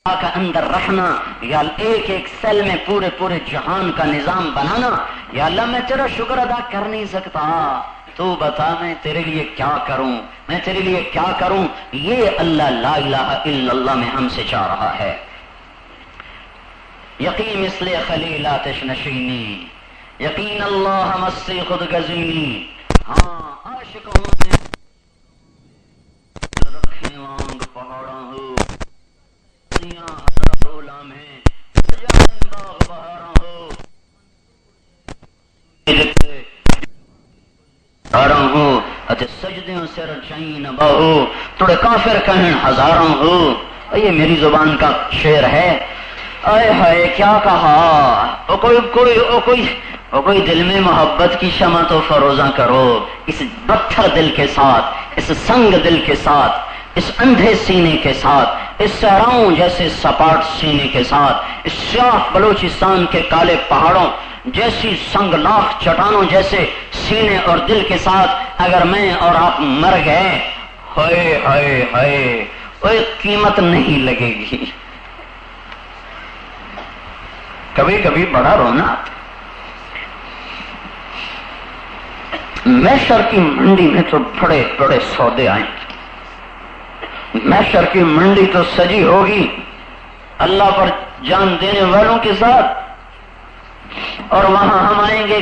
کا اندر رکھنا، یا ایک ایک سیل میں پورے پورے جہان کا نظام بنانا. یا اللہ میں تیرا شکر ادا کر نہیں سکتا، تو بتا میں تیرے لیے کیا کروں، میں تیرے لیے کیا کروں. یہ اللہ لا الہ الا اللہ میں ہم سے چاہ رہا ہے. یقین مثل خلیل آتش نشینی، یقین اللہ مستی خود گزینی. ہاں عاشقوں میں رکھے وانگ پہاڑاں ہو، دنیا ہر رولا میں جانے باغ بہاراں ہو. ہو اتے سجدیوں سے رچائیں بہو، توڑے کافر کہیں ہزاراں ہو. یہ میری زبان کا شعر ہے. آئے ہائے کیا کہا. کوئی دل میں محبت کی شمع تو فروزاں کرو. اس پتھر دل کے ساتھ، اس سنگ دل کے ساتھ، اس اندھے سینے کے ساتھ، اس صحراؤں جیسے سپاٹ سینے کے ساتھ، اس سیاہ بلوچستان کے کالے پہاڑوں جیسی سنگ لاخ چٹانوں جیسے سینے اور دل کے ساتھ اگر میں اور آپ مر گئے، ہائے ہائے ہائے، کوئی قیمت نہیں لگے گی. کبھی کبھی بڑا رونا آتا. محشر کی منڈی میں تو بڑے بڑے سودے آئیں. محشر کی منڈی تو سجی ہوگی اللہ پر جان دینے والوں کے ساتھ، اور وہاں ہم آئیں گے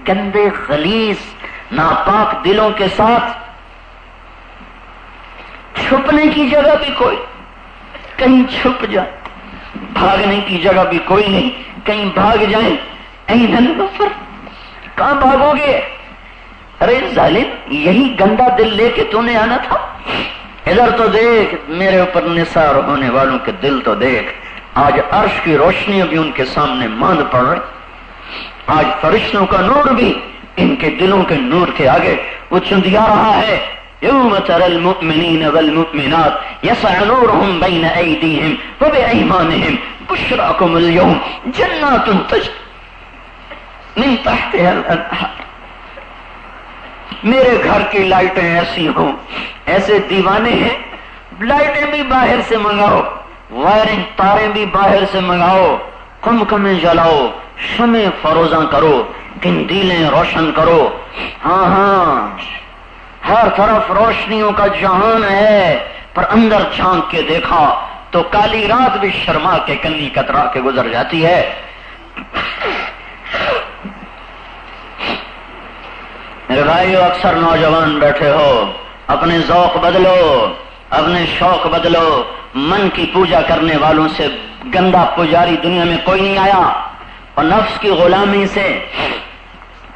گندے خلیص ناپاک دلوں کے ساتھ. چھپنے کی جگہ بھی کوئی، کہیں چھپ جائے. بھاگنے کی جگہ بھی کوئی نہیں، کہیں بھاگ جائیں. این النفر، کہاں بھاگو گے؟ ارے ظالم، یہی گندا دل لے کے تو نے آنا تھا. ادھر تو دیکھ، میرے اوپر نثار ہونے والوں کے دل تو دیکھ. آج عرش کی روشنیاں بھی ان کے سامنے ماند پڑ رہی. آج فرشتوں کا نور بھی ان کے دلوں کے نور کے آگے وہ چندیا رہا ہے. یوم تری المؤمنین والمؤمنات یسعی نورهم بین ایدیہم وبایمانہم بشراکم اليوم جنات تجری من تحتها الانہار. میرے گھر کی لائٹیں ایسی ہوں، ایسے دیوانے ہیں، لائٹیں بھی باہر سے منگاؤ، وائرنگ تاریں بھی باہر سے منگاؤ، قمقمیں جلاؤ، شمع فروزاں کرو، قندیلیں روشن کرو. ہاں ہاں، ہر طرف روشنیوں کا جہان ہے، پر اندر جھانک کے دیکھا تو کالی رات بھی شرما کے کنی کترا کے گزر جاتی ہے. میرے بھائیو، اکثر نوجوان بیٹھے ہو، اپنے ذوق بدلو، اپنے شوق بدلو. من کی پوجا کرنے والوں سے گندا پجاری دنیا میں کوئی نہیں آیا، اور نفس کی غلامی سے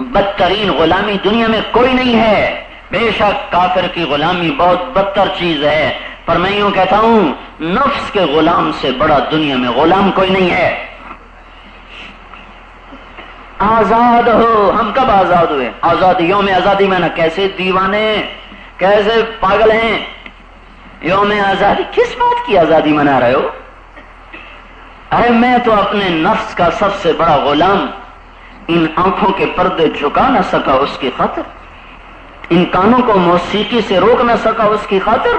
بدترین غلامی دنیا میں کوئی نہیں ہے. بے شک کافر کی غلامی بہت بدتر چیز ہے، پر میں یوں کہتا ہوں نفس کے غلام سے بڑا دنیا میں غلام کوئی نہیں ہے. آزاد ہو. ہم کب آزاد ہوئے؟ آزادی، یوم آزادی میں نا کیسے دیوانے، کیسے پاگل ہیں. یوم آزادی کس بات کی آزادی منا رہے ہو؟ ارے میں تو اپنے نفس کا سب سے بڑا غلام. ان آنکھوں کے پردے جھکا نہ سکا اس کی خاطر، ان کانوں کو موسیقی سے روک نہ سکا اس کی خاطر،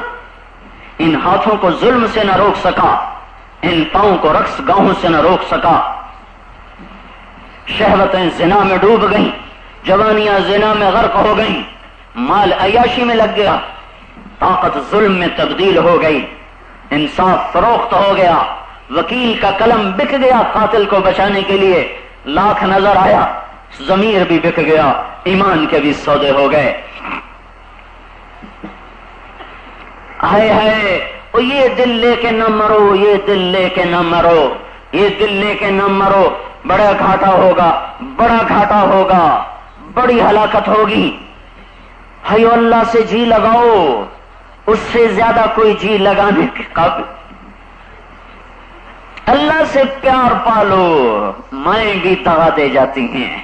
ان ہاتھوں کو ظلم سے نہ روک سکا، ان پاؤں کو رقص گاہوں سے نہ روک سکا. شہوتیں زنا میں ڈوب گئیں، جوانیاں زنا میں غرق ہو گئیں، مال عیاشی میں لگ گیا، طاقت ظلم میں تبدیل ہو گئی، انصاف فروخت ہو گیا، وکیل کا قلم بک گیا قاتل کو بچانے کے لیے، لاکھ نظر آیا، ضمیر بھی بک گیا، ایمان کے بھی سودے ہو گئے. ہائے ہائے، یہ دل لے کے نہ مرو، یہ دل لے کے نہ مرو، یہ دل لے کے نہ مرو. بڑا گھاٹا ہوگا، بڑا گھاٹا ہوگا، بڑی ہلاکت ہوگی. ہائے اللہ سے جی لگاؤ، اس سے زیادہ کوئی جی لگانے کے قابل. اللہ سے پیار پالو. مائیں بھی دغا دے جاتی ہیں،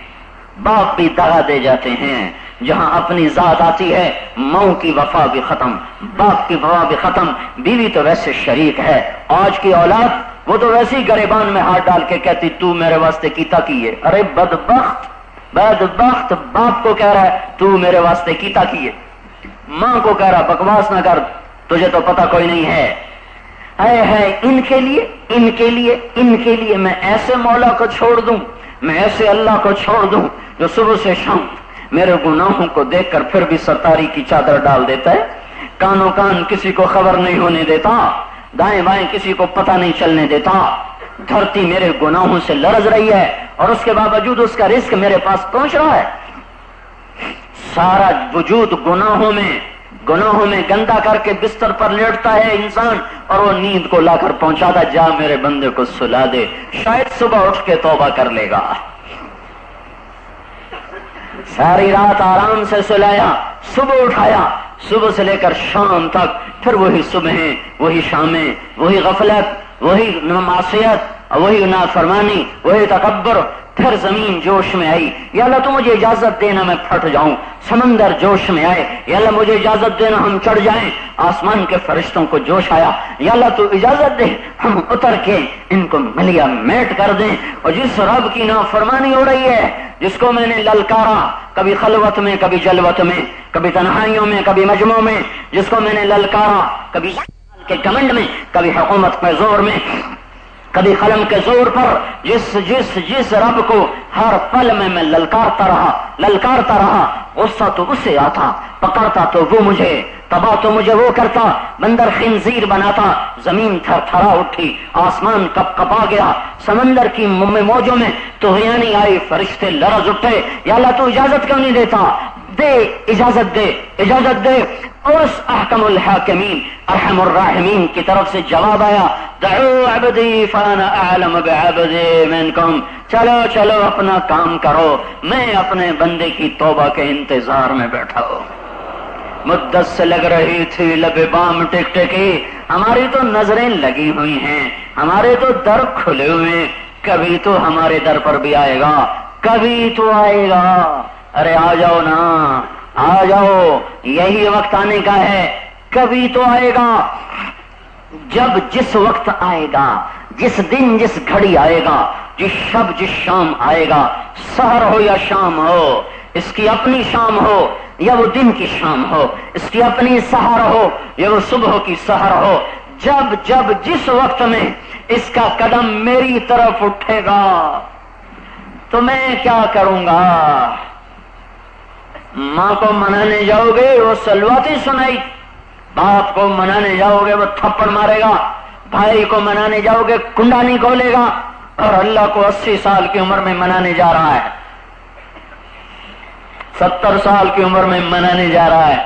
باپ بھی دغا دے جاتے ہیں. جہاں اپنی ذات آتی ہے ماں کی وفا بھی ختم، باپ کی وفا بھی ختم. بیوی تو ویسے شریک ہے. آج کی اولاد وہ تو ویسے ہی گریبان میں ہاتھ ڈال کے کہتی تو میرے واسطے کیتا کیے. ارے بدبخت، بدبخت باپ کو کہہ رہا ہے تو میرے واسطے کیتا کیے، ماں کو کہہ رہا بکواس نہ کر، تجھے تو پتہ کوئی نہیں ہے. ہے ان کے لیے میں ایسے مولا کو چھوڑ دوں، میں ایسے اللہ کو چھوڑ دوں جو صبح سے شام میرے گناہوں کو دیکھ کر پھر بھی ستاری کی چادر ڈال دیتا ہے، کانوں کان کسی کو خبر نہیں ہونے دیتا، دائیں بائیں کسی کو پتہ نہیں چلنے دیتا، دھرتی میرے گناہوں سے لرز رہی ہے اور اس کے باوجود اس کا رزق میرے پاس پہنچ رہا ہے۔ سارا وجود گناہوں میں گندا کر کے بستر پر لیٹتا ہے انسان، اور وہ نیند کو لا کر پہنچاتا، جا میرے بندے کو سلا دے، شاید صبح اٹھ کے توبہ کر لے گا۔ ساری رات آرام سے سلایا، صبح اٹھایا، صبح سے لے کر شام تک پھر وہی صبحیں، وہی شامیں، وہی غفلت، وہی معصیت، وہی نافرمانی، وہی تکبر۔ پھر زمین جوش میں آئی، یا اللہ تو مجھے اجازت دینا میں پھٹ جاؤں۔ سمندر جوش میں آئے، یا اللہ مجھے اجازت دینا ہم چڑھ جائیں۔ آسمان کے فرشتوں کو جوش آیا، یا اللہ تو اجازت دے ہم اتر کے ان کو ملیا میٹ کر دیں۔ اور جس رب کی نافرمانی ہو رہی ہے، جس کو میں نے للکارا، کبھی خلوت میں، کبھی جلوت میں، کبھی تنہائیوں میں، کبھی مجموع میں، جس کو میں نے للکارا، کبھی کے کمنڈ میں، کبھی حکومت کے زور میں، کبھی قلم کے زور پر، جس رب کو ہر پل میں للکارتا رہا، غصہ تو اسے آتا، پکڑتا تو وہ مجھے، تباہ تو مجھے وہ کرتا، بندر خنزیر بناتا۔ زمین تھر تھرا اٹھی، آسمان کپ کپا گیا، سمندر کی موجوں میں طغیانی آئی، فرشتے لرز اٹھے، یا اللہ تو اجازت کیوں نہیں دیتا؟ دے، اجازت دے۔ اور اس احکم الحاکمین ارحم الراحمین کی طرف سے جواب آیا، دعو عبدی فانا اعلم بعبدی منکم، چلو اپنا کام کرو، میں اپنے بندے کی توبہ کے انتظار میں بیٹھا ہوں۔ مدت سے لگ رہی تھی لب بام ٹک ٹکی، ہماری تو نظریں لگی ہوئی ہیں، ہمارے تو در کھلے ہوئے، کبھی تو ہمارے در پر بھی آئے گا، کبھی تو آئے گا۔ ارے آ جاؤ نا، آ جاؤ، یہی وقت آنے کا ہے، کبھی تو آئے گا۔ جس وقت آئے گا، جس دن جس گھڑی آئے گا، جس شب جس شام آئے گا، سحر ہو یا شام ہو، اس کی اپنی شام ہو یا وہ دن کی شام ہو، اس کی اپنی سحر ہو یا وہ صبح کی سحر ہو، جب جس وقت میں اس کا قدم میری طرف اٹھے گا تو میں کیا کروں گا؟ ماں کو منانے جاؤ گے وہ سلواتی سنائی، باپ کو منانے جاؤ گے وہ تھپڑ مارے گا، بھائی کو منانے جاؤ گے کنڈا نہیں کھولے گا، اور اللہ کو 80 سال کی عمر میں منانے جا رہا ہے، 70 سال کی عمر میں منانے جا رہا ہے۔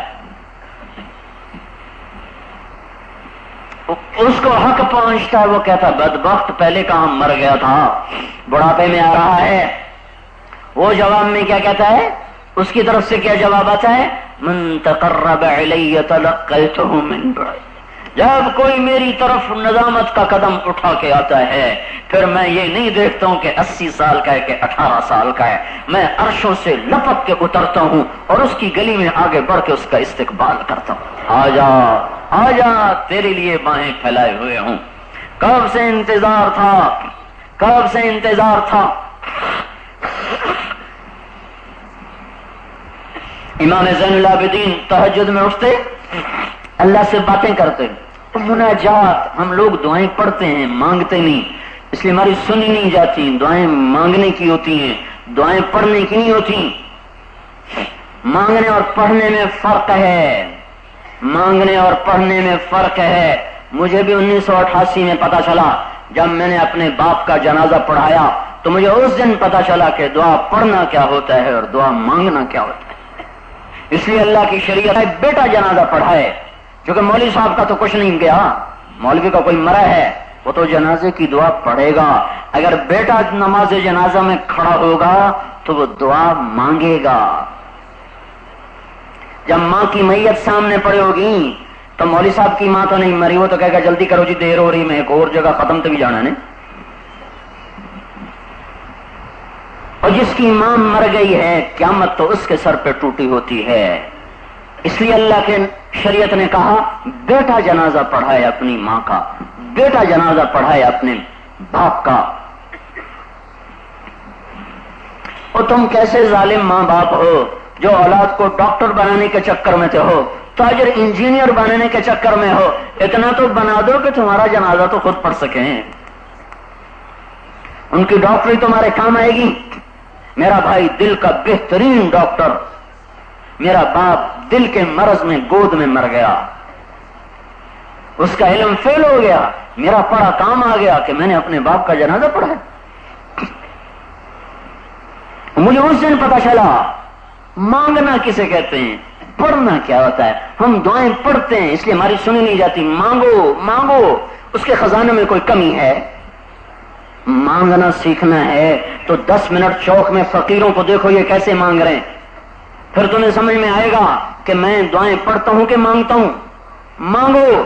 اس کو حق پہنچتا ہے، وہ کہتا بدبخت پہلے کہاں مر گیا تھا، بڑھاپے میں آ رہا ہے۔ وہ جواب میں کیا کہتا ہے؟ اس کی طرف سے کیا جواب آتا ہے؟ من تقرب علی تلقیتہ من بعد، جب کوئی میری طرف ندامت کا قدم اٹھا کے آتا ہے، پھر میں یہ نہیں دیکھتا ہوں کہ 80 سال کا ہے کہ 18 سال کا ہے، میں عرشوں سے لپک کے اترتا ہوں اور اس کی گلی میں آگے بڑھ کے اس کا استقبال کرتا ہوں۔ آ جا تیرے لیے باہیں پھیلائے ہوئے ہوں، کب سے انتظار تھا۔ امام زین العابدین تہجد میں اٹھتے، اللہ سے باتیں کرتے، مناجات، ہم لوگ دعائیں پڑھتے ہیں مانگتے نہیں، اس لیے ہماری سنی نہیں جاتی، دعائیں مانگنے کی ہوتی ہیں، دعائیں پڑھنے کی نہیں ہوتی۔ مانگنے اور پڑھنے میں فرق ہے، مجھے بھی 1988 میں پتا چلا، جب میں نے اپنے باپ کا جنازہ پڑھایا تو مجھے اس دن پتا چلا کہ دعا پڑھنا کیا ہوتا ہے اور دعا مانگنا کیا ہوتا ہے۔ اس لیے اللہ کی شریعت ہے بیٹا جنازہ پڑھائے، کیونکہ مولوی صاحب کا تو کچھ نہیں گیا، مولوی کا کوئی مرا ہے وہ تو جنازے کی دعا پڑھے گا، اگر بیٹا نماز جنازہ میں کھڑا ہوگا تو وہ دعا مانگے گا۔ جب ماں کی میت سامنے پڑی ہوگی تو مولوی صاحب کی ماں تو نہیں مری، وہ تو کہے گا جلدی کرو جی دیر ہو رہی، میں ایک اور جگہ ختم تو بھی جانا ہے۔ اور جس کی ماں مر گئی ہے قیامت تو اس کے سر پہ ٹوٹی ہوتی ہے، اس لیے اللہ کے شریعت نے کہا بیٹا جنازہ پڑھائے اپنی ماں کا، بیٹا جنازہ پڑھائے اپنے باپ کا۔ اور تم کیسے ظالم ماں باپ ہو جو اولاد کو ڈاکٹر بنانے کے چکر میں تھے ہو، تاجر انجینئر بننے کے چکر میں ہو، اتنا تو بنا دو کہ تمہارا جنازہ تو خود پڑھ سکیں، ان کی ڈاکٹری تمہارے کام آئے گی۔ میرا بھائی دل کا بہترین ڈاکٹر، میرا باپ دل کے مرض میں گود میں مر گیا، اس کا علم فیل ہو گیا، میرا پڑھا کام آ گیا کہ میں نے اپنے باپ کا جنازہ پڑھا۔ مجھے اس دن پتا چلا مانگنا کسے کہتے ہیں، پڑھنا کیا ہوتا ہے۔ ہم دعائیں پڑھتے ہیں اس لیے ہماری سنی نہیں جاتی، مانگو مانگو، اس کے خزانے میں کوئی کمی ہے؟ مانگنا سیکھنا ہے تو 10 منٹ چوک میں فقیروں کو دیکھو یہ کیسے مانگ رہے ہیں، پھر تمہیں سمجھ میں آئے گا کہ میں دعائیں پڑھتا ہوں کہ مانگتا ہوں۔ مانگو،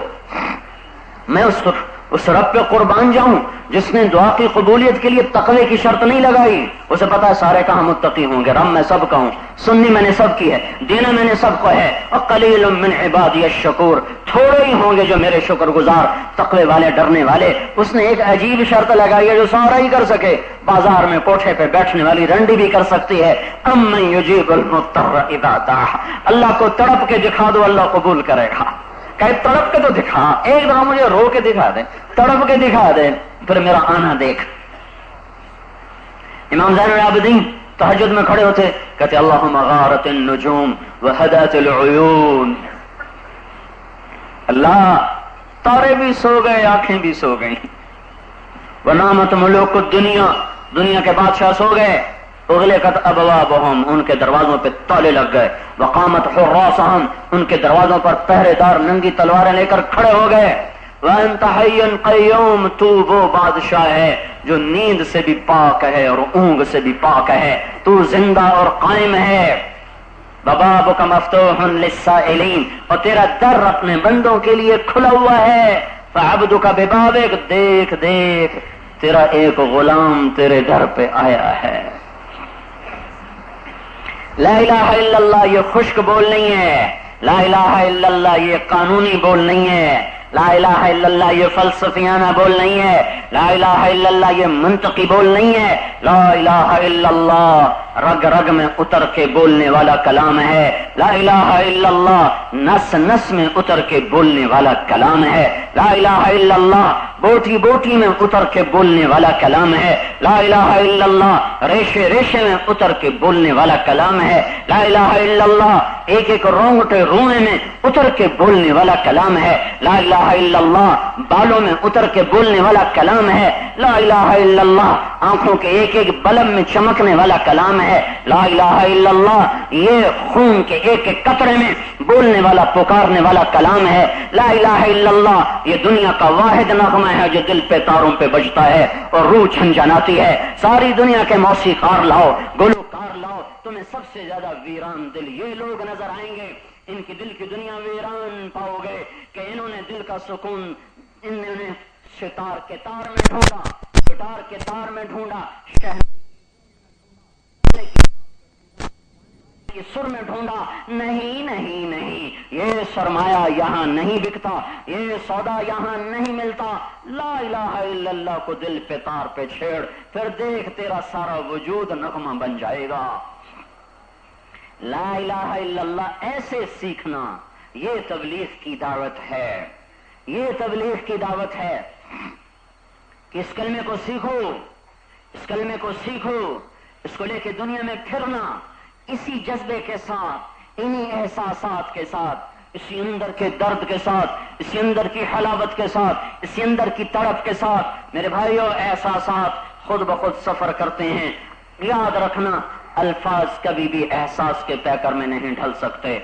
میں اس رب پہ قربان جاؤں جس نے دعا کی قبولیت کے لیے تقوی کی شرط نہیں لگائی، اسے پتا ہے سارے کہاں متقی ہوں گے، رب میں سب کا ہوں، سننی میں نے سب کی ہے، دینا میں نے سب کو ہے، اور قلیل من عبادی الشکور، تھوڑے ہی ہوں گے جو میرے شکر گزار، تقوی والے، ڈرنے والے۔ اس نے ایک عجیب شرط لگائی ہے جو سارا ہی کر سکے، بازار میں کوٹھے پہ بیٹھنے والی رنڈی بھی کر سکتی ہے، امن یجیب المضطر اذا دعا، اللہ کو تڑپ کے دکھا دو، اللہ قبول کرے گا۔ کہ تڑپ کے تو دکھا، ایک دفعہ مجھے رو کے دکھا دے، تڑپ کے دکھا دے، پھر میرا آنا دیکھ۔ امام زین العابدین تہجد میں کھڑے ہوتے کہتے اللہم غارت النجوم وہدت العیون، اللہ تارے بھی سو گئے، آنکھیں بھی سو گئیں، ونامت ملوک الدنیا، دنیا کے بادشاہ سو گئے، اغلقت ابوابہم، ان کے دروازوں پہ تالے لگ گئے، وقامت حراسہم، ان کے دروازوں پر پہرے دار ننگی تلواریں لے کر کھڑے ہو گئے، وانت حی قیوم، تو وہ بادشاہ ہے جو نیند سے بھی پاک ہے اور اونگ سے بھی پاک ہے، تو زندہ اور قائم ہے، وبابک مفتوح للسائلین، اور تیرا در اپنے بندوں کے لیے کھلا ہوا ہے، فعبدک ببابک، دیکھ دیکھ تیرا ایک غلام تیرے در پہ آیا ہے۔ لا الہ الا اللہ یہ خشک بول نہیں ہے، لا الہ الا اللہ یہ قانونی بول نہیں ہے، لا الہ الا اللہ یہ فلسفیانہ بول نہیں ہے، لا الہ الا اللہ یہ منطقی بول نہیں ہے، لا الہ الا اللہ رگ رگ میں اتر کے بولنے والا کلام ہے، لا الہ الا اللہ نس نس میں اتر کے بولنے والا کلام ہے، لا الہ الا اللہ بوٹی بوٹی میں اتر کے بولنے والا کلام ہے، لا الہ الا اللہ ریشے ریشے میں اتر کے بولنے والا کلام ہے، لا الہ الا اللہ ایک ایک رونگٹے رونے میں اتر کے بولنے والا کلام ہے، لا الہ الا اللہ بالوں میں اتر کے بولنے والا کلام ہے، لا الہ الا اللہ آنکھوں کے ایک ایک بلب میں چمکنے والا کلام ہے، لا الہ الا اللہ یہ خون کے ایک ایک قطرے میں بولنے والا پکارنے والا کلام ہے، لا الہ الا اللہ یہ دنیا کا واحد نغمہ ہے جو دل پہ تاروں پہ بجتا ہے اور روح جھنجھناتی ہے، ساری دنیا کے موسیقار لاؤ، گلوکار لاؤ، تمہیں سب سے زیادہ ویران دل یہ لوگ نظر آئیں گے، ان کی دل کی دنیا ویران پاؤ گے کہ انہوں نے دل کا سکون انہوں نے ستار کے تار میں ڈھونڈا، گٹار کے تار میں ڈھونڈا، سر میں ڈھونڈا، نہیں نہیں نہیں یہ سرمایہ یہاں نہیں بکتا، یہ سودا یہاں نہیں ملتا، لا الہ الا اللہ کو دل پہ تار پہ چھیڑ، پھر دیکھ تیرا سارا وجود نغمہ بن جائے گا۔ لا الہ الا اللہ ایسے سیکھنا یہ تبلیغ کی دعوت ہے، یہ تبلیغ کی دعوت ہے کہ اس کلمے کو سیکھو، اس کلمے کو سیکھو، اس کو لے کے دنیا میں پھرنا اسی جذبے کے ساتھ، انہی احساسات کے ساتھ، اسی اندر کے درد کے ساتھ، اسی اندر کی حلاوت کے ساتھ، اسی اندر کی تڑپ کے ساتھ۔ میرے بھائیو احساسات خود بخود سفر کرتے ہیں، یاد رکھنا الفاظ کبھی بھی احساس کے پیکر میں نہیں ڈھل سکتے،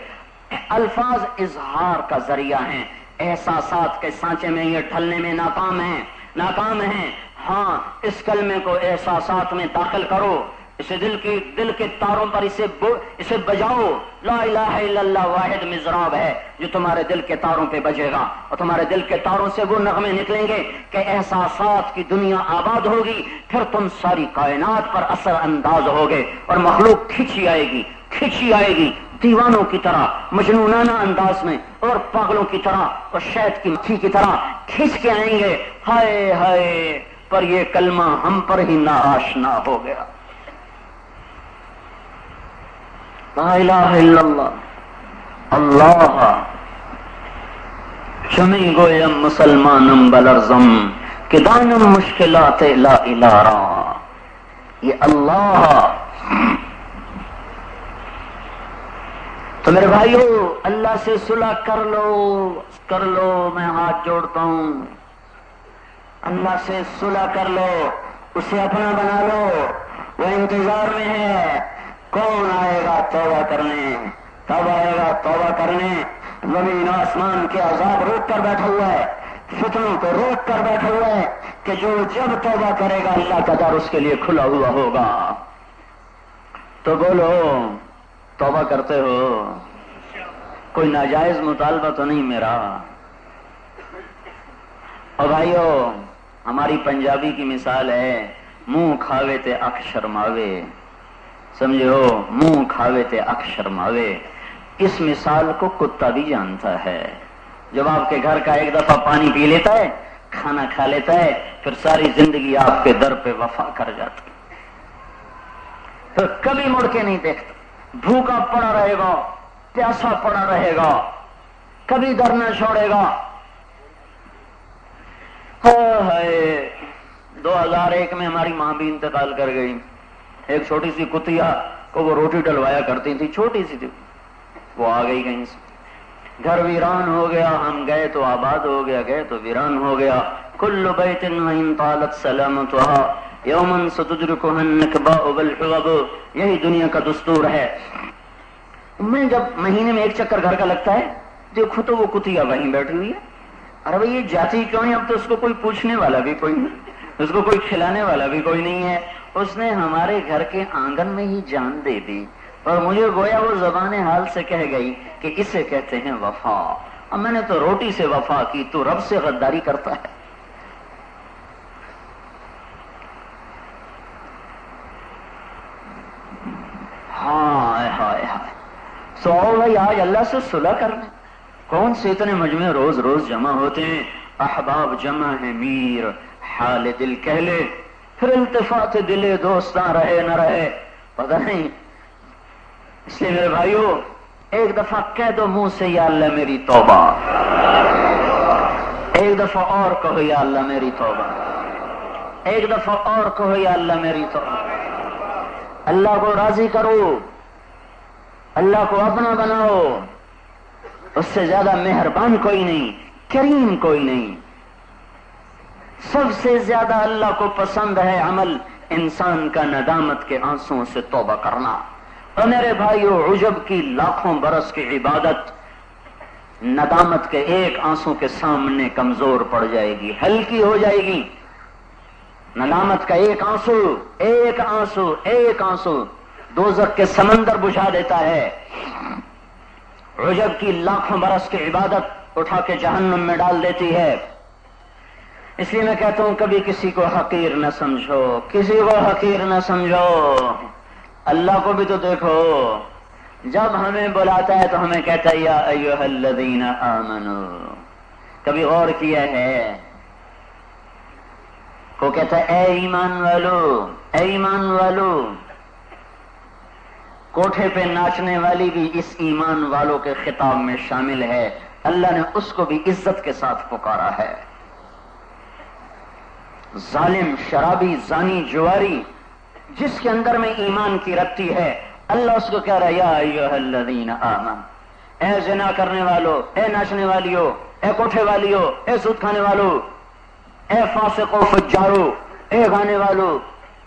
الفاظ اظہار کا ذریعہ ہیں، احساسات کے سانچے میں یہ ڈھلنے میں ناکام ہیں، ناکام ہیں۔ ہاں اس کلمے کو احساسات میں داخل کرو، اسے دل کے تاروں پر اسے بجاؤ، لا الہ الا اللہ واحد مضراب ہے جو تمہارے دل کے تاروں پہ بجے گا، اور تمہارے دل کے تاروں سے وہ نغمے نکلیں گے کہ احساسات کی دنیا آباد ہوگی، پھر تم ساری کائنات پر اثر انداز ہوگے اور مخلوق کھینچی آئے گی، کھینچی آئے گی دیوانوں کی طرح، مجنونانہ انداز میں، اور پاگلوں کی طرح اور شہد کی مکھی کی طرح کھینچ کے آئیں گے، ہائے ہائے پر یہ کلمہ ہم پر ہی ناآشنا ہو گیا۔ لا الہ الا اللہ، اللہ چمی گویم مسلمانم بلرزم کہ دانم مشکلات لا الارا. یہ اللہ. تو میرے بھائیو اللہ سے صلح کر لو. میں ہاتھ جوڑتا ہوں. اللہ سے صلح کر لو، اسے اپنا بنا لو. وہ انتظار میں ہے کون آئے گا توبہ کرنے. کب آئے گا توبہ کرنے؟ زمین آسمان کے عذاب روک کر بیٹھا ہوا ہے، فتنوں کو روک کر بیٹھا ہوا ہے کہ جو جب توبہ کرے گا اللہ کا در اس کے لیے کھلا ہوا ہوگا. تو بولو توبہ کرتے ہو؟ کوئی ناجائز مطالبہ تو نہیں میرا؟ اور بھائیو ہماری پنجابی کی مثال ہے منہ کھاوے تے اکھ شرماوے. سمجھو، منہ کھاوے تے اکھ شرماوے. اس مثال کو کتا بھی جانتا ہے. جب آپ کے گھر کا ایک دفعہ پانی پی لیتا ہے، کھانا کھا لیتا ہے، پھر ساری زندگی آپ کے در پہ وفا کر جاتا ہے، پھر کبھی مڑ کے نہیں دیکھتا. بھوکا پڑا رہے گا، پیاسا پڑا رہے گا، کبھی در نہ چھوڑے گا. 2001 میں ہماری ماں بھی انتقال کر گئی. ایک چھوٹی سی کتیا کو وہ روٹی ڈلوایا کرتی تھی، چھوٹی سی تھی، وہ آ گئی کہیں سے. گھر ویران ہو گیا. ہم گئے تو آباد ہو گیا، گئے تو ویران ہو گیا. کل بیت وإن طالت سلامتها یوما ستدرکها النکباء بالحغب. یہی دنیا کا دستور ہے. میں جب مہینے میں ایک چکر گھر کا لگتا ہے، دیکھو تو وہ کتیا وہیں بیٹھی ہوئی ہے. ارے بھائی یہ جاتی کیوں نہیں؟ اب تو اس کو کوئی پوچھنے والا بھی کوئی نہیں، اس کو کوئی کھلانے والا بھی کوئی نہیں ہے. اس نے ہمارے گھر کے آنگن میں ہی جان دے دی، اور مجھے گویا وہ زبان حال سے کہہ گئی کہ اسے کہتے ہیں وفا. اب میں نے تو روٹی سے وفا کی، تو رب سے غداری کرتا ہے. ہائے ہائے ہائے. سو بھائی آج اللہ سے صلح کرنے. کون سے اتنے مجمع روز روز جمع ہوتے ہیں. احباب جمع ہے میر، حال دل کہہ لے، پھر التفات دل دوستاں رہے نہ رہے پتہ نہیں. اس لیے میرے بھائیو ایک دفعہ کہہ دو منہ سے یا اللہ میری توبہ. ایک دفعہ اور کہو یا اللہ میری توبہ. ایک دفعہ اور کہو یا اللہ میری توبہ. اللہ کو راضی کرو، اللہ کو اپنا بناؤ. اس سے زیادہ مہربان کوئی نہیں، کریم کوئی نہیں. سب سے زیادہ اللہ کو پسند ہے عمل انسان کا ندامت کے آنسوں سے توبہ کرنا. اور میرے بھائیو عجب کی لاکھوں برس کی عبادت ندامت کے ایک آنسوں کے سامنے کمزور پڑ جائے گی، ہلکی ہو جائے گی. ندامت کا ایک آنسو، ایک آنسو، ایک آنسو دوزخ کے سمندر بجھا دیتا ہے. عجب کی لاکھوں برس کی عبادت اٹھا کے جہنم میں ڈال دیتی ہے. اس لیے میں کہتا ہوں کبھی کسی کو حقیر نہ سمجھو، کسی کو حقیر نہ سمجھو. اللہ کو بھی تو دیکھو، جب ہمیں بلاتا ہے تو ہمیں کہتا ہے یا ایھا الذین آمنو. کبھی غور کیا ہے؟ کو کہتا ہے اے ایمان والو، اے ایمان والو. کوٹھے پہ ناچنے والی بھی اس ایمان والوں کے خطاب میں شامل ہے. اللہ نے اس کو بھی عزت کے ساتھ پکارا ہے. ظالم، شرابی، زانی، جواری جس کے اندر میں ایمان کی رتی ہے، اللہ اس کو کہہ رہا ہے یا ایھا الذین آمنوا. اے زنا کرنے والو، اے ناچنے والیو، اے کوٹھے والیو، اے سود کھانے والو، اے فاسق و فجارو، اے گانے والو،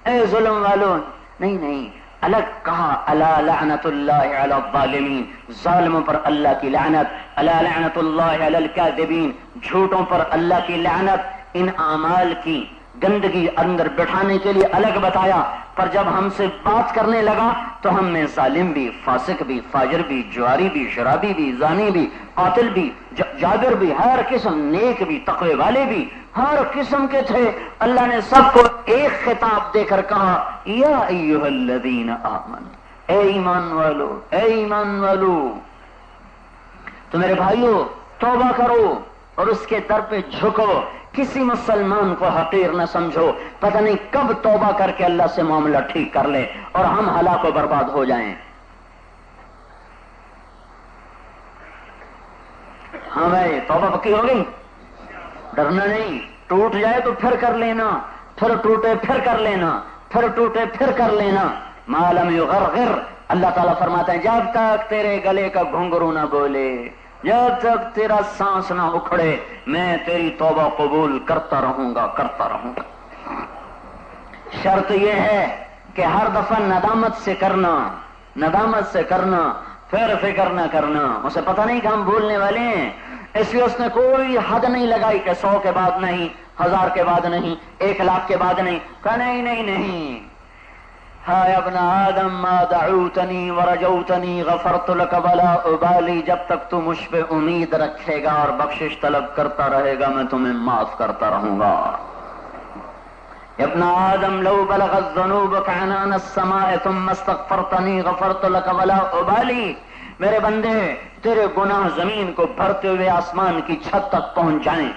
اے ظلم والو. نہیں، الگ کہا الا لعنت اللہ علی الظالمین. ظالموں پر اللہ کی لعنت. الا لعنت اللہ علی الکاذبین. جھوٹوں پر اللہ کی لعنت. ان اعمال کی گندگی اندر بٹھانے کے لیے الگ بتایا، پر جب ہم سے بات کرنے لگا تو ہم میں ظالم بھی، فاسق بھی، فاجر بھی، جواری بھی، شرابی بھی، زانی بھی، قاتل بھی، جابر بھی، ہر قسم، نیک بھی، تقوی والے بھی، ہر قسم کے تھے. اللہ نے سب کو ایک خطاب دے کر کہا یا ایھا الذین آمنوا. اے ایمان والو، اے ایمان والو. تو میرے بھائیو توبہ کرو اور اس کے در پہ جھکو. کسی مسلمان کو حقیر نہ سمجھو. پتہ نہیں کب توبہ کر کے اللہ سے معاملہ ٹھیک کر لے اور ہم ہلاک و برباد ہو جائیں. ہاں بھائی توبہ پکی ہو گئی، ڈرنا نہیں، ٹوٹ جائے تو پھر کر لینا، پھر ٹوٹے پھر کر لینا، پھر ٹوٹے پھر کر لینا. ما لم یغرغر، اللہ تعالیٰ فرماتے ہیں جب تک تیرے گلے کا گھنگرو نہ بولے، جب تک تیرا سانس نہ اکھڑے، میں تیری توبہ قبول کرتا رہوں گا کرتا رہوں گا. شرط یہ ہے کہ ہر دفعہ ندامت سے کرنا، ندامت سے کرنا، پھر فکر نہ کرنا. اسے پتہ نہیں کہ ہم بھولنے والے ہیں، اس لیے اس نے کوئی حد نہیں لگائی کہ 100 کے بعد نہیں، 1000 کے بعد نہیں، 1,00,000 کے بعد نہیں. کہا نہیں نہیں نہیں، ہائے ابن آدم ما دعوتنی ورجوتنی غفرت لک ولا ابالی، جب تک تو مجھ پہ امید رکھے گا اور بخشش طلب کرتا رہے گا میں تمہیں معاف کرتا رہوں گا. ابن آدم لو بلغت ذنوبک عنان السماء ثم استغفرتنی غفرت لک ولا ابالی، میرے بندے تیرے گناہ زمین کو بھرتے ہوئے آسمان کی چھت تک پہنچ جائیں،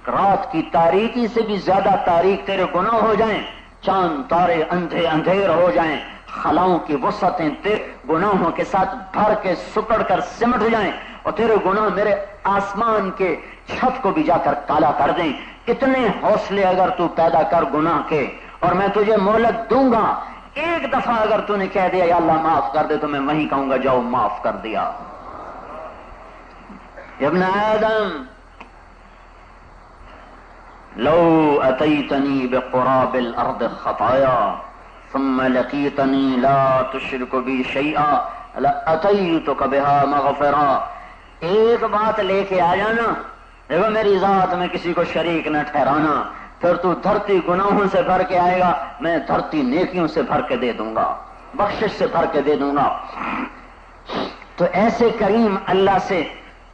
رات کی تاریکی سے بھی زیادہ تاریک تیرے گناہ ہو جائیں، چاند تارے اندھے اندھیر ہو جائیں، خلاؤں کی وسعتیں تیرے گناہوں کے ساتھ بھر کے سکڑ کر سمٹ جائیں، اور تیرے گناہ میرے آسمان کے چھت کو بھی جا کر کالا کر دیں. اتنے حوصلے اگر تو پیدا کر گناہ کے، اور میں تجھے مہلت دوں گا، ایک دفعہ اگر تو نے کہہ دیا یا اللہ معاف کر دے تو میں وہیں کہوں گا جاؤ معاف کر دیا. ابن آدم لو اتیتنی بقراب الارض خطایا ثم لقیتنی لا تشرک بی شیئا لاتیتک بها مغفرا. ایک بات لے کے آ جانا، دیکھو میری ذات میں کسی کو شریک نہ ٹھہرانا، پھر تو دھرتی گناہوں سے بھر کے آئے گا، میں دھرتی نیکیوں سے بھر کے دے دوں گا، بخشش سے بھر کے دے دوں گا. تو ایسے کریم اللہ سے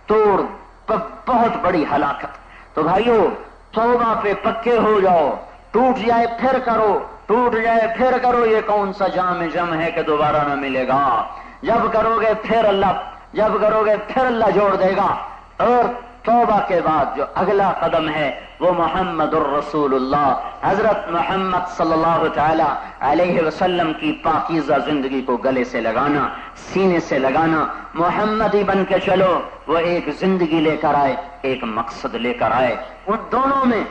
توڑ بہت بڑی ہلاکت. تو بھائیو توبہ پہ پکے ہو جاؤ، ٹوٹ جائے پھر کرو، ٹوٹ جائے پھر کرو. یہ کون سا جام ہے کہ دوبارہ نہ ملے گا؟ جب کرو گے پھر اللہ جوڑ دے گا. اور توبہ کے بعد جو اگلا قدم ہے وہ محمد الرسول اللہ، حضرت محمد صلی اللہ تعالی علیہ وسلم کی پاکیزہ زندگی کو گلے سے لگانا، سینے سے لگانا. محمدی بن کے چلو. وہ ایک زندگی لے کر آئے، ایک مقصد لے کر آئے، ان دونوں میں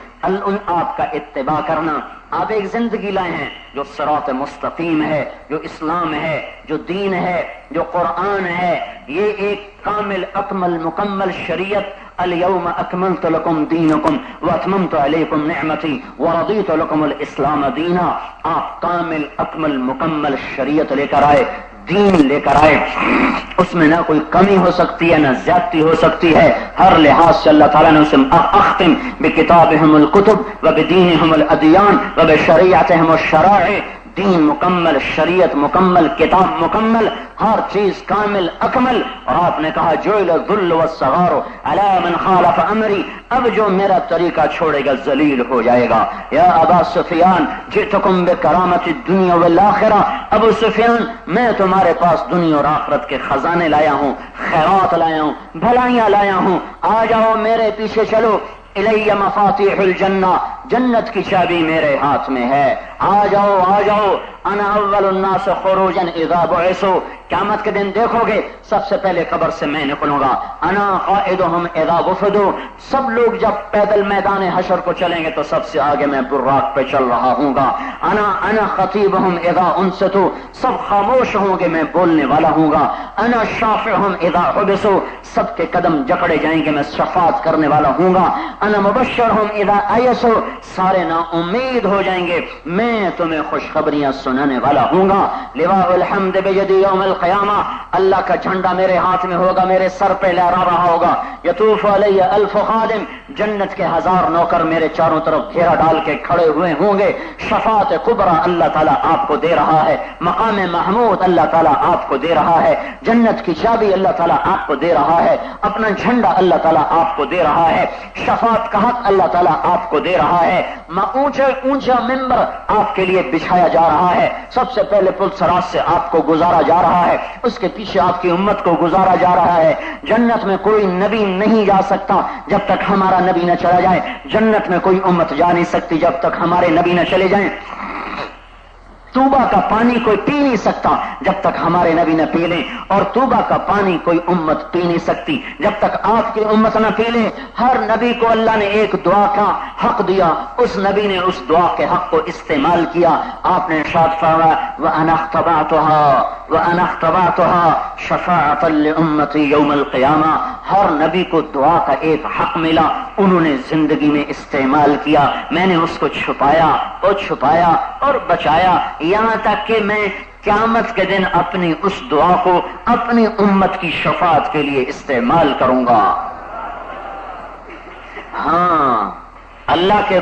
آپ کا اتباع کرنا. آپ ایک زندگی لائے ہیں جو صراط مستقیم ہے، جو اسلام ہے، جو دین ہے، جو قرآن ہے. یہ ایک کامل اکمل مکمل شریعت. اليوم اکملت لکم دینکم واتممت علیکم نعمتی ورضیت لکم الاسلام دینا. آپ کامل اکمل مکمل شریعت لے کر آئے، دین لے کر آئے. اس میں نہ کوئی کمی ہو سکتی ہے نہ زیادتی ہو سکتی ہے. ہر لحاظ سے اللہ تعالیٰ نے اسے اختم بکتابہم الکتب وبدینہم الادیان وبشریعتہم الشرائع. دین مکمل، شریعت مکمل، کتاب مکمل، ہر چیز کامل اکمل. اور آپ نے کہا جعل الذل والصغار علی من خالف امری، اب جو میرا طریقہ چھوڑے گا ذلیل ہو جائے گا. یا ابا سفیان جئتکم بکرامت الدنیا والآخرہ، ابو سفیان میں تمہارے پاس دنیا اور آخرت کے خزانے لایا ہوں، خیرات لایا ہوں، بھلائیاں لایا ہوں، آ جاؤ میرے پیچھے چلو. الی مفاتیح الجنہ، جنت کی چابی میرے ہاتھ میں ہے، آ جاؤ آ جاؤ. انا اول الناس خروجا اذا بعثوا، قیامت کے دن دیکھو گے سب سے پہلے قبر سے میں نکلوں گا. انا قائدهم اذا وفدوا، سب لوگ جب پیدل میدان حشر کو چلیں گے تو سب سے آگے میں براق پہ چل رہا ہوں گا. انا خطیبهم اذا انصتوا، سب خاموش ہوں گے میں بولنے والا ہوں گا. انا شافعهم اذا حبسوا، سب کے قدم جکڑے جائیں گے میں شفاعت کرنے والا ہوں گا. انا مبشرهم اذا ایسوا، سارے نا امید ہو جائیں گے میں تمہیں خوشخبریاں سنانے والا ہوں گا. لواء الحمد بیدی یوم القیامہ، اللہ کا جھنڈا میرے ہاتھ میں ہوگا، میرے سر پہ لہرا رہا ہوگا. یطوف علی الف خادم، جنت کے 1000 نوکر میرے چاروں طرف گھیرا ڈال کے کھڑے ہوئے ہوں گے. شفاعت کبریٰ اللہ تعالیٰ آپ کو دے رہا ہے، مقام محمود اللہ تعالیٰ آپ کو دے رہا ہے، جنت کی چابی اللہ تعالیٰ آپ کو دے رہا ہے، اپنا جھنڈا اللہ تعالیٰ آپ کو دے رہا ہے، شفاعت کا حق اللہ تعالیٰ آپ کو دے رہا ہے. اونچا ممبر آپ کے لیے بچھایا جا رہا ہے. سب سے پہلے پل صراط سے آپ کو گزارا جا رہا ہے، اس کے پیچھے آپ کی امت کو گزارا جا رہا ہے. جنت میں کوئی نبی نہیں جا سکتا جب تک ہمارا نبی نہ چلا جائے. جنت میں کوئی امت جا نہیں سکتی جب تک ہمارے نبی نہ چلے جائیں. توبہ کا پانی کوئی پی نہیں سکتا جب تک ہمارے نبی نہ پی لیں، اور توبہ کا پانی کوئی امت پی نہیں سکتی جب تک آپ کی امت نہ پی لیں۔ ہر نبی کو اللہ نے ایک دعا کا حق دیا، اس نبی نے اس دعا کے حق کو استعمال کیا۔ آپ نے ارشاد فرمایا وَأَنَا اخْتَبَعْتُهَا شَفَاعَةً لِأُمَّتِي يَوْمَ الْقِيَامَةِ۔ ہر نبی کو دعا کا ایک حق ملا، انہوں نے زندگی میں استعمال کیا، میں نے اس کو چھپایا اور بچایا، یہاں تک کہ میں قیامت کے دن اپنی اس دعا کو اپنی امت کی شفاعت کے لیے استعمال کروں گا۔ ہاں، اللہ کے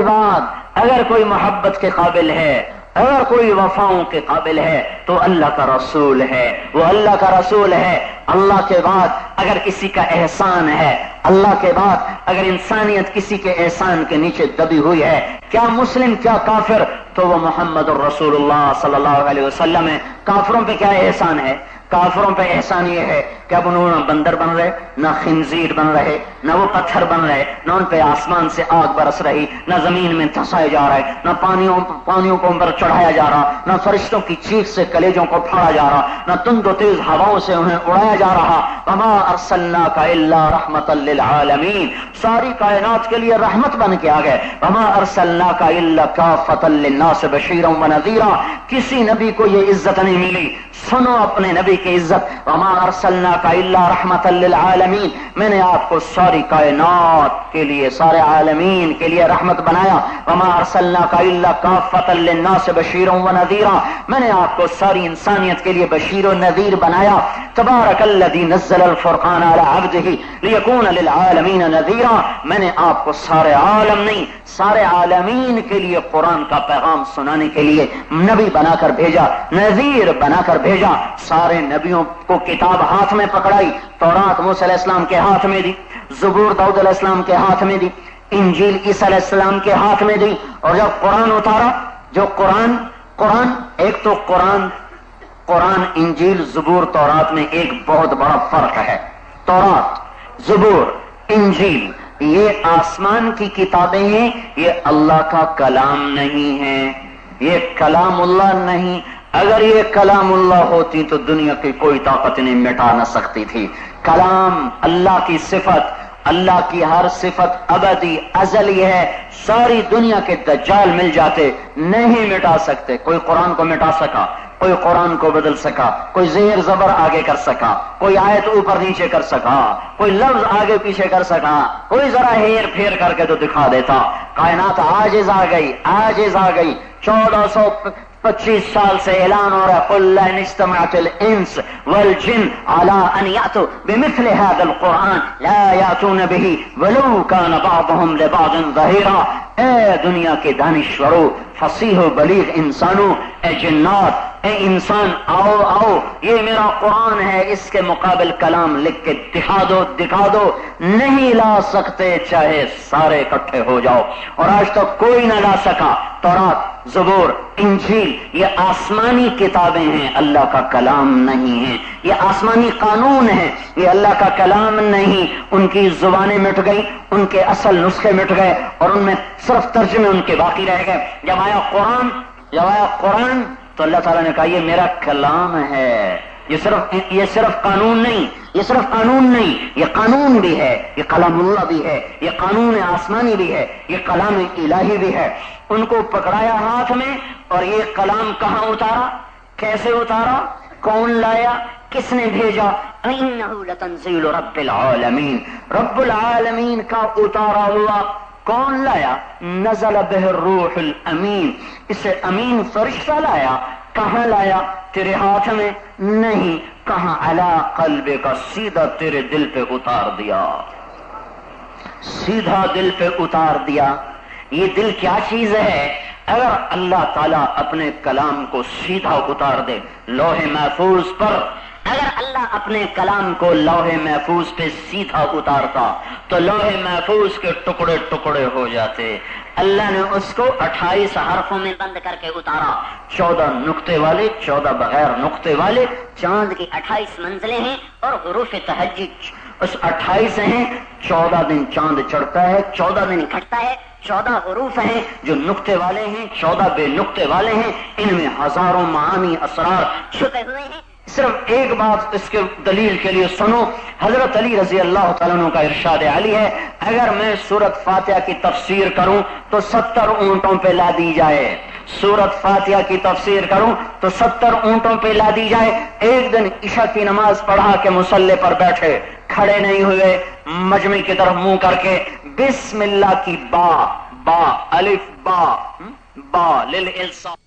بعد اگر کوئی محبت کے قابل ہے، اگر کوئی وفاؤں کے قابل ہے تو اللہ کا رسول ہے، وہ اللہ کا رسول ہے۔ اللہ کے بعد اگر کسی کا احسان ہے، اللہ کے بعد اگر انسانیت کسی کے احسان کے نیچے دبی ہوئی ہے، کیا مسلم کیا کافر، تو وہ محمد الرسول اللہ صلی اللہ علیہ وسلم ہے۔ کافروں پہ کیا احسان ہے؟ کافروں پہ احسان یہ ہے کہ اب انہوں نہ بندر بن رہے، نہ خنزیر بن رہے، نہ وہ پتھر بن رہے، نہ ان پہ آسمان سے آگ برس رہی، نہ زمین میں دھسائے جا رہے، نہ پانیوں کو اوپر چڑھایا جا رہا، نہ فرشتوں کی چیخ سے کلیجوں کو پھاڑا جا رہا، نہ تند و تیز ہواؤں سے انہیں اڑایا جا رہا۔ وما ارسلناک الا رحمۃ للعالمین، ساری کائنات کے لیے رحمت بن کے آ گئے۔ وما ارسلناک الا کافۃ للناس بشیرا ونذیرا، کسی نبی کو یہ عزت نہیں ملی، سنو اپنے نبی کی عزت۔ وما ارسلناک الا رحمۃ للعالمین، میں نے آپ کو ساری کائنات کے لیے، سارے عالمین کے لیے رحمت بنایا۔ وما ارسلناک الا کافۃ للناس بشیرا ونذیرا، میں نے آپ کو ساری انسانیت کے لیے بشیر و نذیر بنایا۔ تبارک الذی نزل الفرقان علی عبدہ لیکون للعالمین نذیرا، میں نے آپ کو سارے عالم نہیں، سارے عالمین کے لیے قرآن کا پیغام سنانے کے لیے نبی بنا کر بھیجا، نذیر بنا کر بھیجا۔ سارے نبیوں کو کتاب ہاتھ میں پکڑائی، تورات موسیٰ علیہ السلام کے ہاتھ میں دی، زبور داؤد علیہ السلام کے ہاتھ میں دی، انجیل عیسیٰ علیہ السلام کے ہاتھ میں دی، اور جب قرآن اتارا، جو قرآن ایک تو قرآن انجیل زبور تورات میں ایک بہت بڑا فرق ہے۔ تورات، زبور، انجیل یہ آسمان کی کتابیں ہیں، یہ اللہ کا کلام نہیں ہے، یہ کلام اللہ نہیں۔ اگر یہ کلام اللہ ہوتی تو دنیا کی کوئی طاقت نہیں مٹا نہ سکتی تھی۔ کلام اللہ کی صفت، اللہ کی ہر صفت ابدی ازلی ہے، ساری دنیا کے دجال مل جاتے نہیں مٹا سکتے۔ کوئی قرآن کو مٹا سکا، کوئی قرآن کو بدل سکا، کوئی زیر زبر آگے کر سکا، کوئی آیت اوپر نیچے کر سکا، کوئی لفظ آگے پیچھے کر سکا، کوئی ذرا ہیر پھیر کر کے تو دکھا دیتا۔ کائنات عاجز آ گئی 1425 سال سے اعلان ہو رہا ہے قل لئن اجتمعت الانس والجن على ان یاتوا بمثل هذا القرآن لا یاتون به ولو كان بعضهم لبعض ظہیرا۔ اے دنیا کے دانشورو، فصیح و بلیغ انسانوں، اے جنات، اے انسان، آؤ یہ میرا قرآن ہے، اس کے مقابل کلام لکھ کے دکھا دو۔ نہیں لا سکتے چاہے سارے اکٹھے ہو جاؤ، اور آج تک کوئی نہ لا سکا۔ تورات، زبور، انجیل یہ آسمانی کتابیں ہیں، اللہ کا کلام نہیں ہے، یہ آسمانی قانون ہے، یہ اللہ کا کلام نہیں۔ ان کی زبانیں مٹ گئی، ان کے اصل نسخے مٹ گئے، اور ان میں صرف ترجمے ان کے باقی رہ گئے۔ جب آیا قرآن تو اللہ تعالیٰ نے کہا یہ میرا کلام ہے، یہ صرف قانون نہیں، یہ قانون بھی ہے، یہ کلام اللہ بھی ہے، یہ قانون آسمانی بھی ہے، یہ کلام الہی بھی ہے۔ ان کو پکڑایا ہاتھ میں، اور یہ کلام کہاں اتارا، کیسے اتارا، کون لایا، کس نے بھیجا؟ انہ لتنزیل رب العالمین، رب العالمین کا اتارا ہوا۔ کون لایا؟ نزل بہ الروح الامین، اسے امین فرشتہ لایا۔ کہاں لایا؟ تیرے ہاتھ میں نہیں، کہاں؟ علی قلبک، سیدھا تیرے دل پہ اتار دیا، سیدھا دل پہ اتار دیا۔ یہ دل کیا چیز ہے؟ اگر اللہ تعالیٰ اپنے کلام کو سیدھا اتار دے لوح محفوظ پر، اگر اللہ اپنے کلام کو لوح محفوظ پہ سیدھا اتارتا تو لوح محفوظ کے ٹکڑے ٹکڑے ہو جاتے۔ اللہ نے اس کو 28 حرفوں میں بند کر کے اتارا، 14 نقطے والے، 14 بغیر نقطے والے۔ چاند کی 28 منزلیں ہیں، اور حروف تہجد اس 28 ہیں۔ 14 دن چاند چڑھتا ہے، 14 دن گھٹتا ہے، 14 حروف ہیں جو نقطے والے ہیں، 14 بے نقطے والے ہیں، ان میں ہزاروں معانی اسرار چھپے ہوئے ہیں۔ صرف ایک بات اس کے دلیل کے لیے سنو، حضرت علی رضی اللہ تعالیٰ عنہ کا ارشاد علی ہے، اگر میں سورت فاتحہ کی تفسیر کروں تو 70 اونٹوں پہ لا دی جائے، سورت فاتحہ کی تفسیر کروں تو 70 اونٹوں پہ لا دی جائے۔ ایک دن عشاء کی نماز پڑھا کے مصلی پر بیٹھے، کھڑے نہیں ہوئے، مجمع کی طرف منہ کر کے بسم اللہ کی با الف با للالصاق